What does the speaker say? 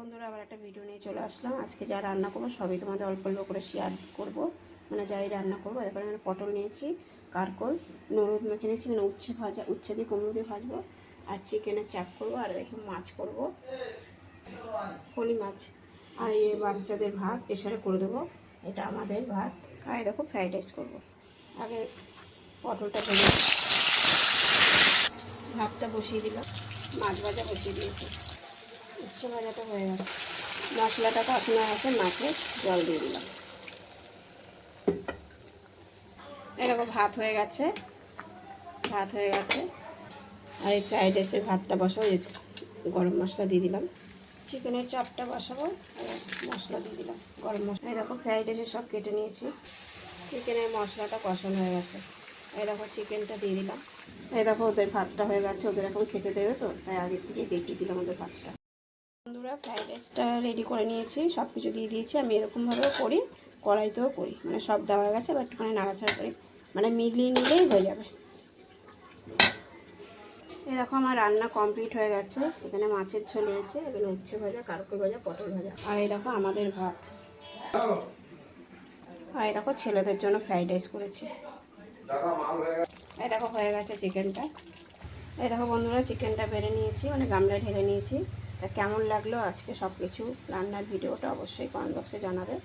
বন্ধুরা, আবার একটা ভিডিও নিয়ে চলে আসলাম। আজকে যা রান্না করবো সবই তোমাদের অল্প অল্প করে শেয়ার করব। মানে যাই রান্না করবো। এরপরে আমি পটল নিয়েছি, কারকল, নরদ মেখে নিয়েছি, মানে উচ্ছে দিয়ে কুমড়ো দিয়ে ভাজবো, আর চিকেনের চাপ করবো, আর দেখে মাছ করব, পলি মাছ। আর এই বাচ্চাদের ভাত প্রেশারে করে দেবো, এটা আমাদের ভাত। আর দেখো ফ্রাইড রাইস করবো। আগে পটলটা ভেজে ভাতটা বসিয়ে দিলাম, মাছ ভাজা বসিয়ে দিয়েছি, উচ্ছে ভাজাটা হয়ে গেছে, মশলাটা কষানো আছে, মাছের জল দিয়ে দিলাম। এরকম ভাত হয়ে গেছে, আর এই ফ্রাইড রাইসের ভাতটা বসাবো, গরম মশলা দিয়ে দিলাম। চিকেনের চাপটা বসাবো, মশলা দিয়ে দিলাম, গরম মশলা। এই দেখো ফ্রাইড রাইসের সব কেটে নিয়েছি, চিকেনের মশলাটা কষানো হয়ে গেছে। এই দেখো চিকেনটা দিয়ে দিলাম। এই দেখো ওদের ভাতটা হয়ে গেছে, ওদের এখন খেতে দেবে তো, তাই আগের থেকে দিয়ে দিলাম ওদের ভাতটা। বন্ধুরা, ফ্রাইড রাইসটা রেডি করে নিয়েছি, সব কিছু দিয়ে দিয়েছি। আমি এরকমভাবেও করি, কড়াইতেও করি, মানে সব দেওয়া গেছে, বা একটুখানি নাড়াচাড়া করি, মানে মিলিয়ে নিলেই হয়ে যাবে। এই দেখো আমার রান্না কমপ্লিট হয়ে গেছে। এখানে মাছের ঝোল রয়েছে, এখানে উচ্ছে ভাজা, কারকল ভাজা, পটল ভাজা, আর এই দেখো আমাদের ভাত। আর এই দেখো ছেলেদের জন্য ফ্রাইড রাইস করেছি। এই দেখো হয়ে গেছে চিকেনটা। এই দেখো বন্ধুরা, চিকেনটা বেড়ে নিয়েছি, মানে গামলায় ঢেলে নিয়েছি। তা কেমন লাগলো আজকে সব কিছু রান্নার ভিডিওটা অবশ্যই কমেন্ট বক্সে জানাবে।